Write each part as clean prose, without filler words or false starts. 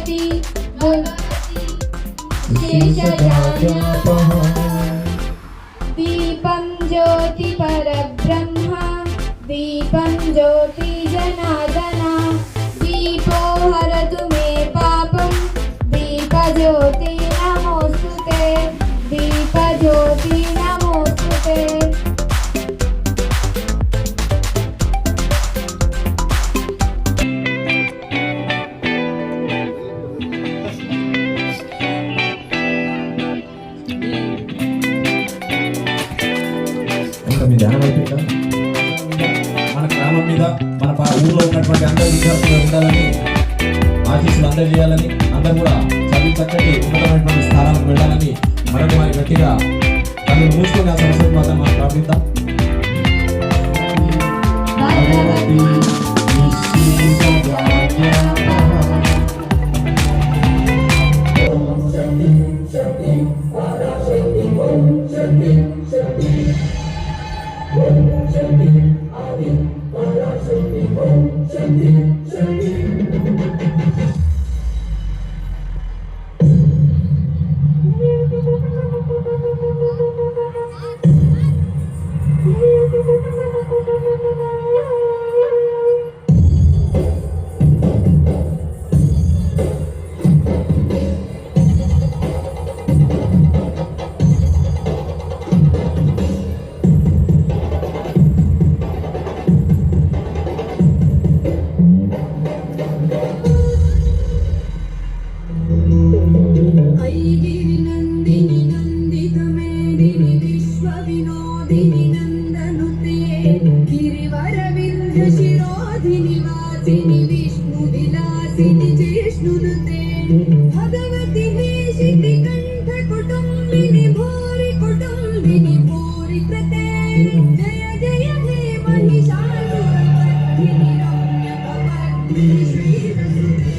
भगवती शेषजान्यापः दीपं ज्योति परब्रह्म दीपं ज्योति जनार्दन दीपो हरतु मे पापं दीपज्योति नमोस्तुते दीपज्योति नमोस्तुते। మన గ్రామం మీద మన ఊళ్ళో ఉన్నటువంటి అందరి విద్యార్థులు ఉండాలని ఆశీస్సులు అందజేయాలని అందరూ కూడా చదివి చక్కటి ఉన్నతమైనటువంటి స్థానాలకు వెళ్ళాలని మనకు వారి గట్టిగా తను మూసుకొని ఆ సంవత్సరం మాత్రం మనం ప్రార్థిద్దాం. भगवती शिति कंठ कुटुंबिनी भूरि कुटुंबिनी भूरि कृते जय जय हे महिषासुरमर्दिनी रम्यकपर्दिनी श्रीरसुते।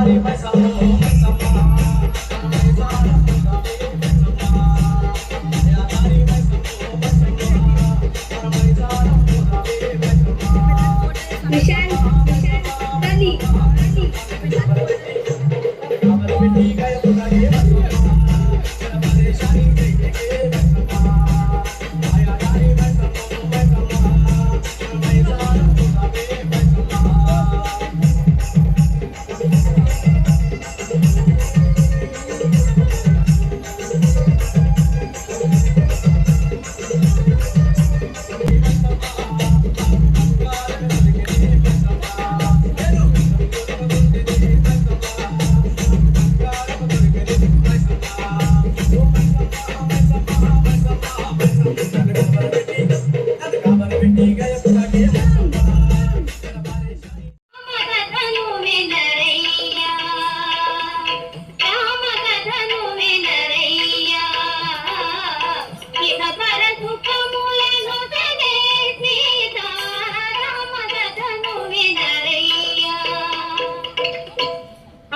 విశాల్ తల్లి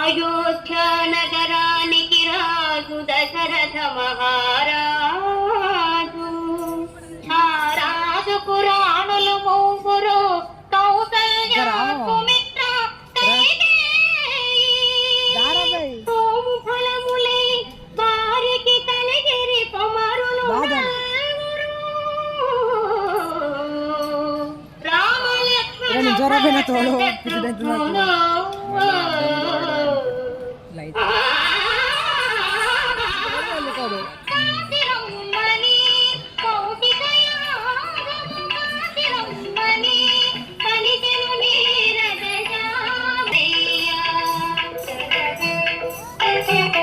అయోధ్య నగరానికి రాజు దశరథ మహారాజు ఆ రాజుకు రాణులు ముగ్గురు కౌసల్య సుమిత్ర సోము ఫలములై వారికి కలిగిరి కుమారులు రామ లక్ష్మణ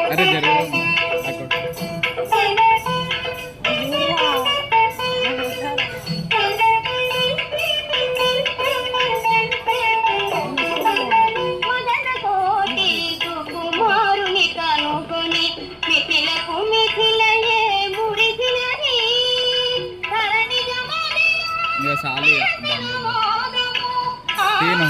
అరే జరగదు సాలి తీను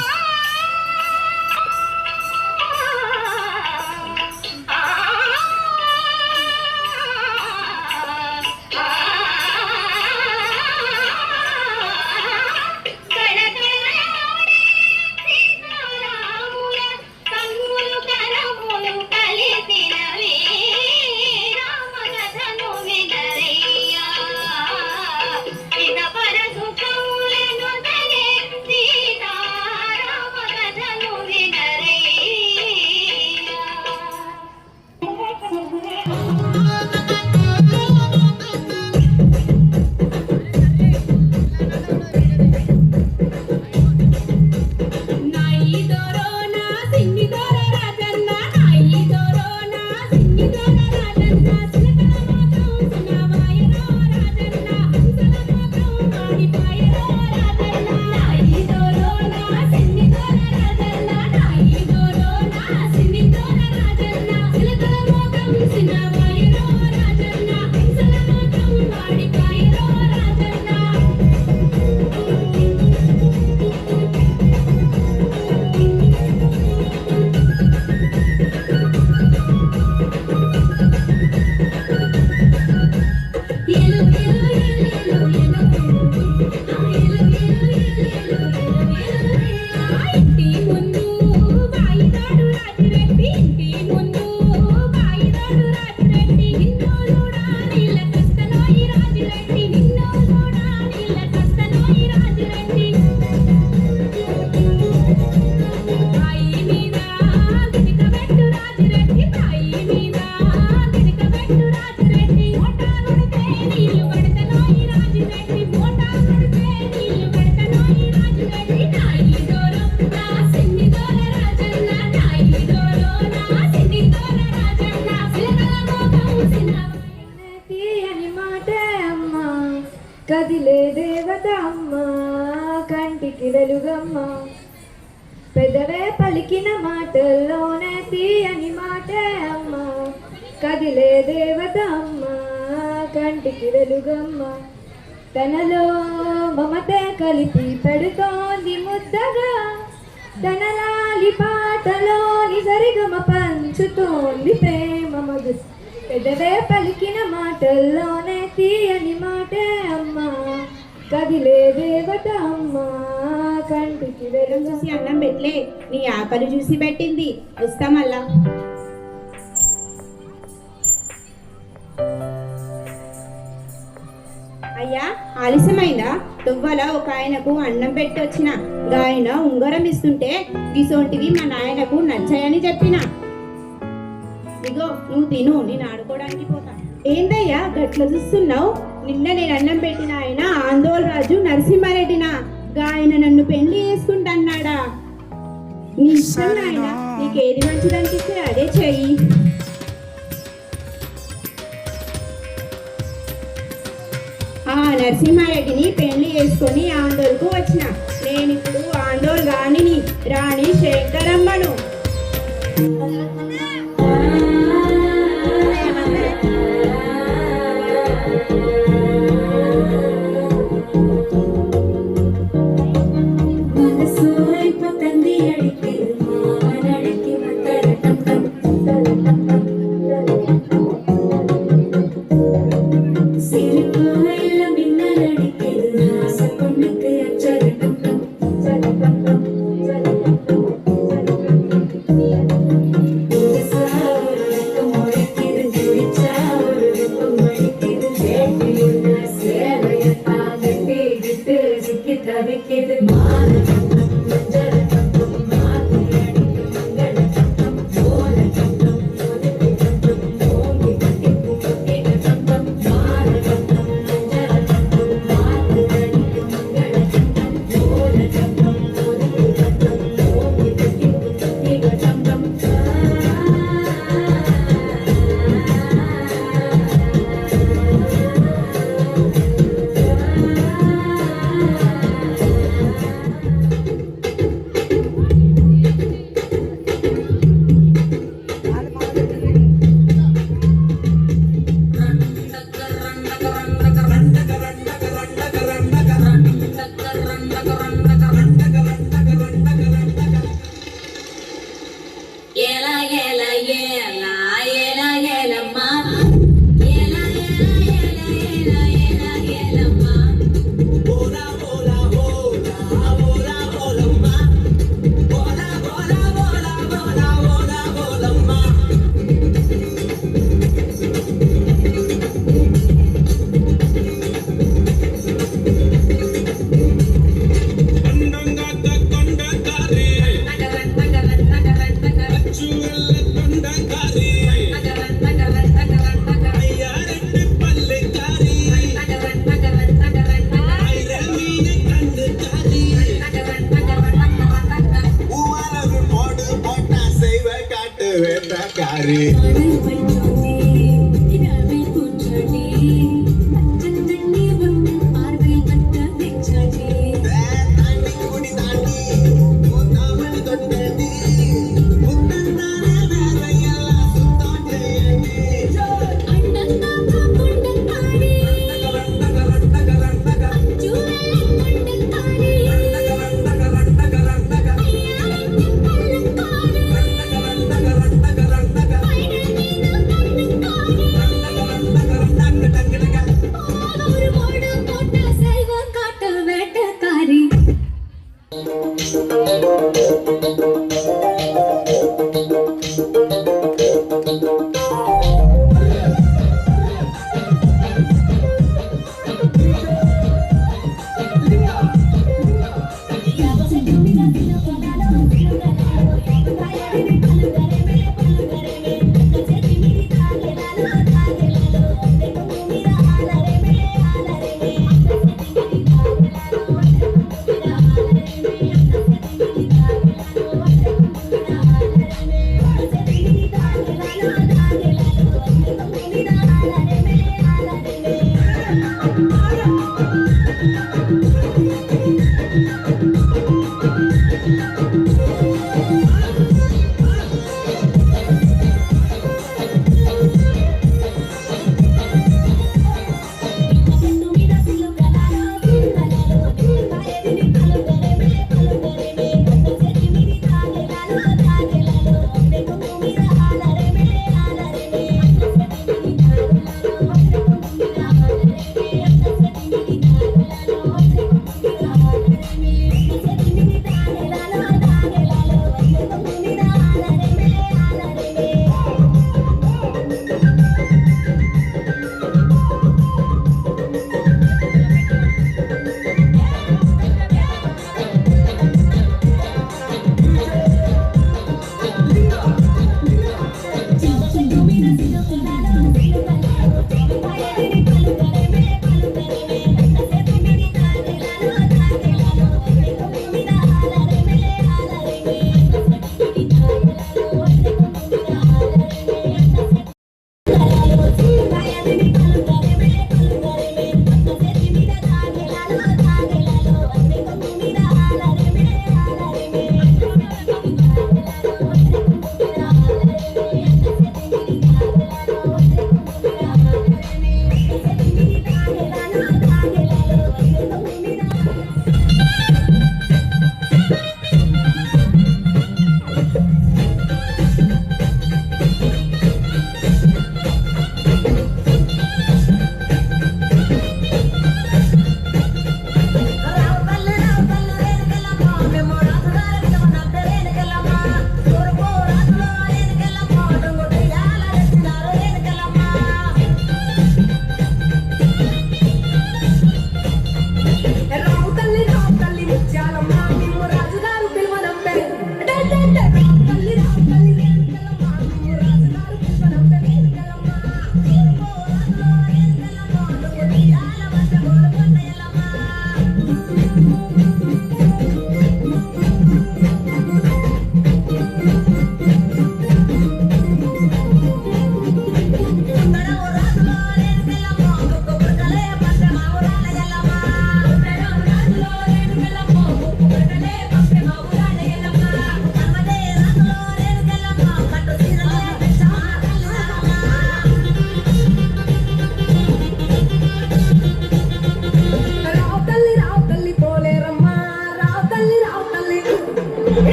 కదిలే దేవత అమ్మ కంటికి వెలుగమ్మ పెదవే పలికిన మాటల్లోనే తీయని మాటే అమ్మ కదిలే దేవత అమ్మ కంటికి వెలుగమ్మ తనలో మమతే కలిపి పెడుతోంది ముద్దగా తనలాలి పాటలోని సరిగమ పంచుతోంది ప్రేమ మధు పెదవే పలికిన మాటల్లోనే తీయని మాటే అమ్మా కదిలే దేవత అమ్మా కంటికి వెలుగు చూసి అన్నం పెట్టలే నీ ఆకలి చూసి పెట్టింది వస్తా మళ్ళా అయ్యా ఆలస్యమైందా తువ్వల ఒక ఆయనకు అన్నం పెట్టి వచ్చిన ఆయన ఉంగరం ఇస్తుంటే ఇసోంటివి మా నాయనకు నచ్చాయని చెప్పిన ఇగో నువ్వు తిను నేను ఆడుకోవడానికి పోతా ఏందయ్యా గట్ల చూస్తున్నావు నిన్న నేను అన్నం పెట్టిన ఆయన ఆందోళన రాజు నరసింహారెడ్డినా ఆయన నన్ను పెళ్లి చేసుకుంటన్నాడా నీ ఇష్టం నాయన నీకేది మంచిది అనిపిస్తే అదే చెయ్యి ఆ నరసింహారెడ్డిని పెళ్లి చేసుకొని ఆందోళనకు వచ్చిన నేను ఇప్పుడు ఆందోళన రాణి శేఖరమ్మను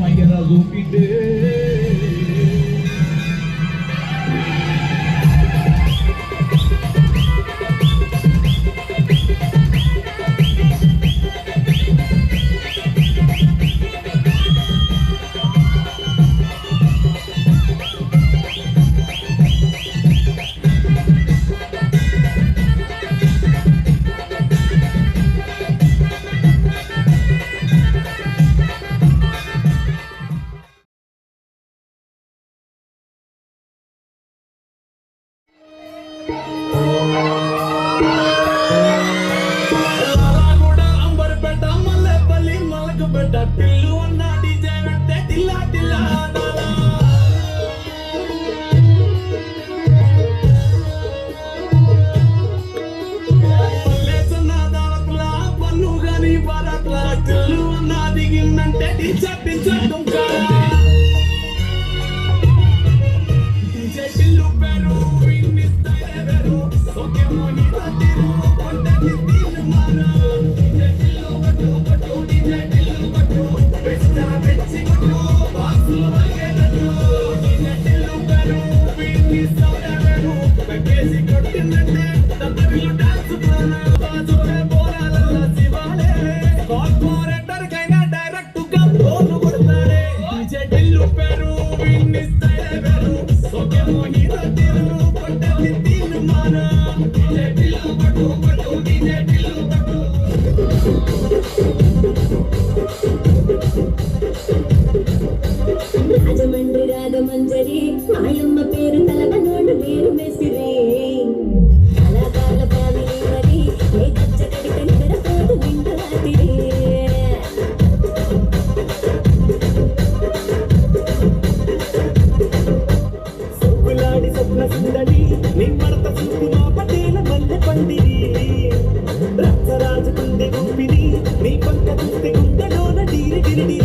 మయ్యర చూపిండే రాజమండ్రి రాగమంజరి మాయమ్మ పేరు తలవనోడు లేరు మెసిరి కళాకారుల ఫ్యామిలీ మరి ఏ గచ్చ కడితే నిద్రపోతు నిండు రాత్రి సుబ్బులాడి స్వప్న సుందరి నిమ్మడత చూపు మా పటేల మల్లె పందిరి రచ్చరాజు గుండె గుంపిని నీ పక్క చూస్తే గుండెలోన డీరి డిరిడిరి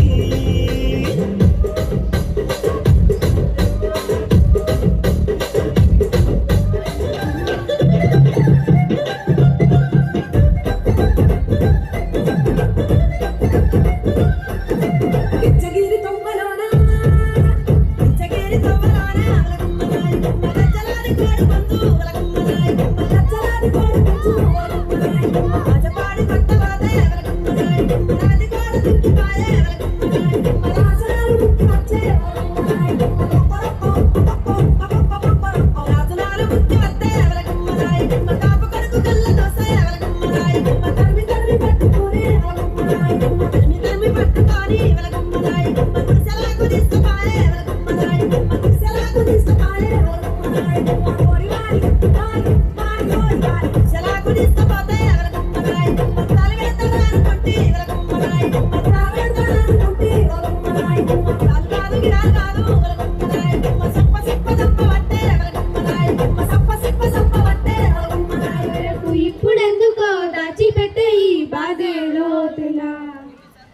ఇప్పుడెందుకో దాచిపెట్టే ఈ బాధేలోతున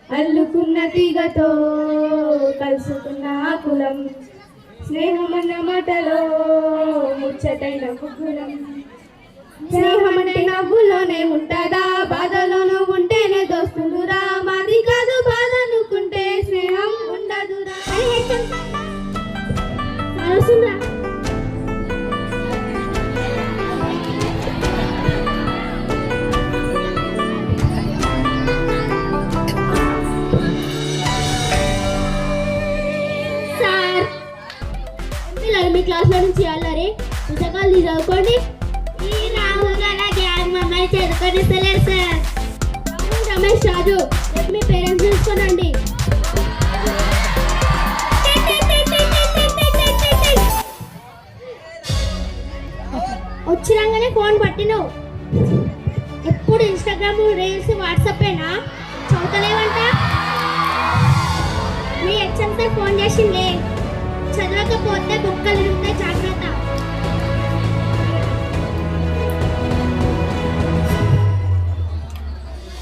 అల్లుకున్న తీగతో కలుసుకున్న కులం స్నేహమన్న మాటలో ముచ్చటైన ముగ్గులం స్నేహం అంటే నవ్వులోనే ఉంటుందా బాధలోనూ ఉంటేనే దోస్తులురా మాది కాదు బాధ అనుకుంటే స్నేహం ఉండదురా సార్ పిల్లలు మీ క్లాస్లో నుంచి అల్లరి పుస్తకాలు చదువుకోండి ఈ రాహుల్ గల గ్యాంగ్ మమ్మల్ని చదువుకొనిస్తలేరు సార్ రాహుల్ రమేష్ రాజు రేపు మీ పేరెంట్స్ చూసుకోనండి వచ్చిరంగానే ఫోన్ పట్టినవు ఎప్పుడు ఇన్స్టాగ్రామ్ రీల్స్ వాట్సాపేనా చదువుతలేవంట మీ హెచ్ఎంతో ఫోన్ చేసిందే చదవకపోతే బుక్కలు ఇరుగుతాయి జాగ్రత్త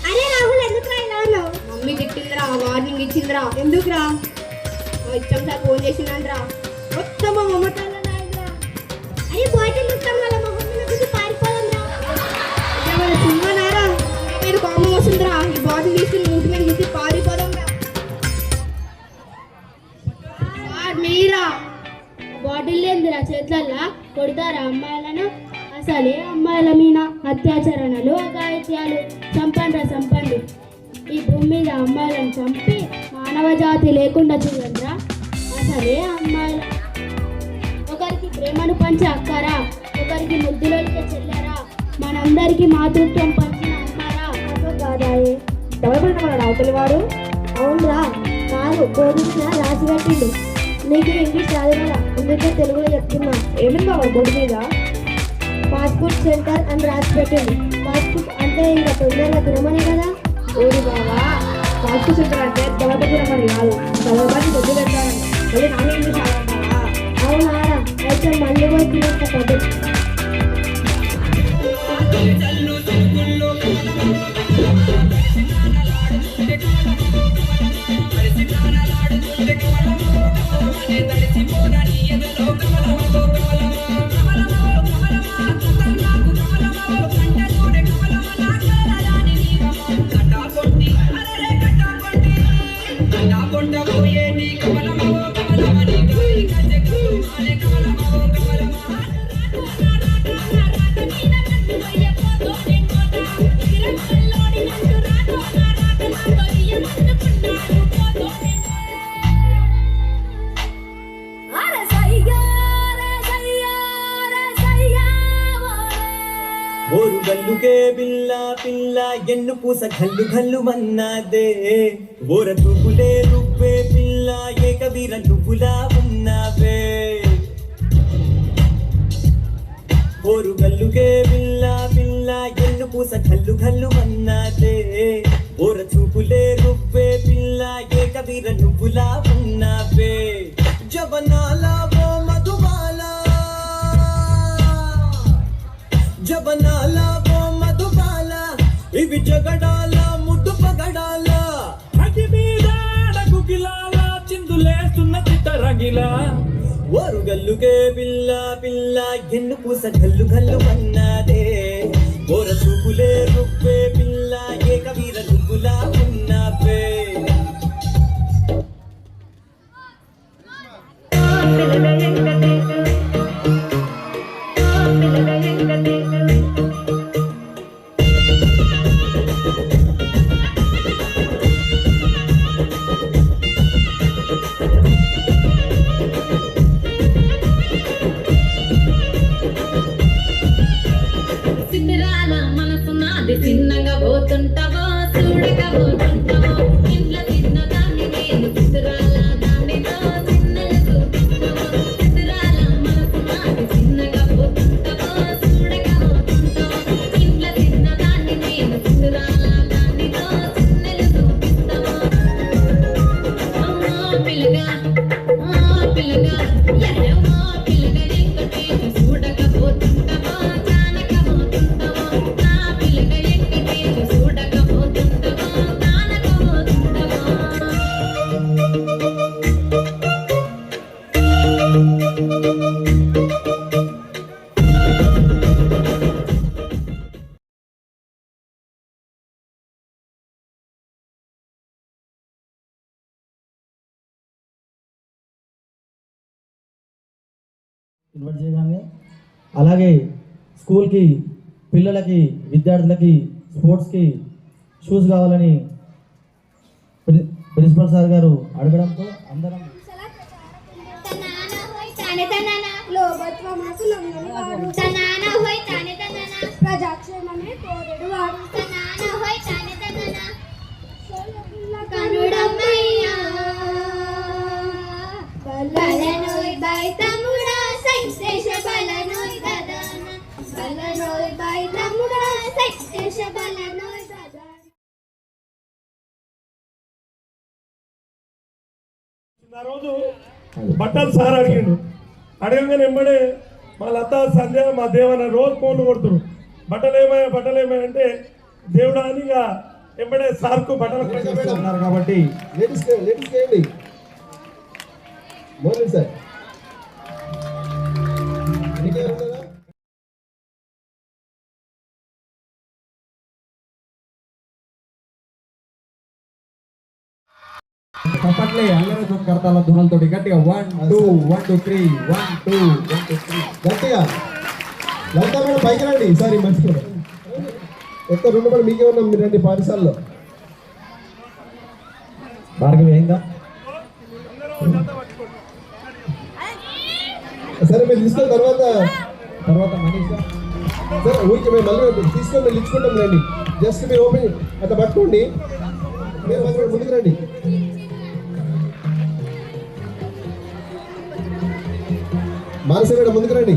అరే రాహుల్ ఎందుకు రా ఇలా ఉన్నావు మమ్మీ తిట్టిందిరా వార్నింగ్ ఇచ్చిందిరా ఎందుకురా హెచ్ఎం సార్ ఫోన్ చేసిందంటరా మొత్తం మా మమతాల నాయకురా అరే బాటిల్ మొత్తం వాళ్ళ మొహం మీద గుద్ది పారిపోదాంరా ఏమైనా సినిమా నారా మీరు కోపం వస్తుందిరా ఈ బాటిల్ తీసుకుని ఇంటి మీద గుద్ది పారిపోదాంరా బాటిల్ లేదురా చేతులల్లా కొడతారా అమ్మాయిలను? అసలే అమ్మాయిల మీద అత్యాచరణలు అఘాయిత్యాలు చంపండి. ఈ భూమి మీద అమ్మాయిలను చంపి మానవ జాతి లేకుండా చూడండిరా. అసలే అమ్మాయిల ఒకరికి ప్రేమను పంచే అక్కరా, ఒకరికి ముద్దులొలికే చెల్లెరా, మనందరికీ మాతృత్వం పంచిన అమ్మారా కాదాయే. ఎవరు అవతలి వాడు? అవునరా, కాదు బోర్డు మీద రాసి పెట్టిండు. నీకు ఇంగ్లీష్ రాదు కదా, అందుకే తెలుగులో చెప్తున్నా. ఏమిటి బాబా బోర్డు మీద? పాస్పోర్ట్ సెంటర్ అని రాసి పెట్టిండు. పాస్పోర్ట్ అంటే ఇంకా తొందరగా తినమనే కదా. ఓడి బాబా, పాస్పోర్ట్ సెంటర్ అంటే దళపతిరం అని కాదు, దళపతి దొడ్డు పెట్టాలని. మళ్ళీ నాన్న ఇంగ్లీష్ ఆడంటావా? అవునారా, అయితే మళ్ళీ పోయి తినేస్తా పద్ధతి. ఓరు గల్లుకే బిల్ల పిల్ల ఎన్ను పూస గల్లు గల్లు మన్నాదే. ఓర నువ్వులే నువ్వే పిల్ల ఏకవీర నువ్వులా ఉన్నావే. ఓరు గల్లుకే బిల్ల పిల్ల ఎన్ను పూస గల్లు గల్లు మన్నాదే. ఓర చూపులే నువ్వే పిల్ల ఏకవీర నువ్వులా ఉన్నావే. జవనాల ఓ మధుబాల, జబనాల ఓ మధుబాల, ఇవి జగడాల ముద్దు పగడాల. అగి మీద గుగిలాల చిందులేస్తున్న చిత్తరగిల. ఓరు గల్లుకే పిల్ల పిల్ల ఎన్ను పూస గల్లు గల్లు మన్నాదే. ఓర చూపులే నువ్వే పిల్ల ఏకవీర నువ్వులా ఉన్నావే. సిద్ధరాల మనసు నాది చిన్నగా పోతుంటావో చూడక పోతుంటావో. ఇంట్లో చిన్న దాన్ని నేను సిద్ధరాల దానితో చిన్నలు చూపిస్తావో. సిద్ధరాల మనసు నాది చిన్నగా పోతుంటావో చూడక పోతుంటావో. ఇంట్లో చిన్న దాన్ని నేను సిద్ధరాల దానితో చిన్నలు చూపిస్తావో. అమ్మో పిల్లగా పిల్లగా ఎరమో పిల్లగా ఎంకటేసి చూడక పోతుంటావో జానక పోతుంటావో. నా పిల్లగా ఎంకటేసి చూడక పోతుంటావో జానక పోతుంటావో. ఇన్వైట్ చేయగానే అలాగే స్కూల్కి పిల్లలకి విద్యార్థులకి స్పోర్ట్స్కి షూస్ కావాలని ప్రిన్సిపల్ సార్ గారు అడగడంతో అందరం ప్రజాక్షేమమే కోరెడు వాడు కనుడమ్మయ్యా బలనోయ్ బై తమ్ముడా సైదేశ బలనోయ్ గదన బలనోయ్ బై తమ్ముడా సైదేశ బలనోయ్ గదన. ఆ రోజు బట్టలు సార్ అడిగిండు. అడగగానే వెంబడే మా లత సంధ్య మా దేవన రోజు ఫోన్లు కొడుతున్నారు. బట్టలు ఏమయ్యా అంటే దేవుడా అని ఇక వెంబడే సార్కు బట్టలు ఉన్నారు కాబట్టి లేడీస్ చేయండి మోర్నింగ్ సార్. చప్పట్లు చప్పట్లే అల్లరి కరతాల ధునలతోటి గట్టిగా 1 2 1 2 3 1 2 1 2 3 గట్టిగా లలిత మేడం పైకి రండి ఈసారి మంచిగా ఎక్కడ రుణపడి మీకే ఉన్నాం మీరు రండి పాఠశాలలో. భార్గవి అయిందా? సరే మీరు తీసుకున్న తర్వాత మనీషా సరే ఊరికి మేము మళ్ళీ తీసుకొని మేము ఇచ్చుకుంటాం రండి. జస్ట్ మీరు ఓపెన్ అట్లా పట్టుకోండి, మీరు ముందుకు రండి. మానస మేడం ముందుకు రండి.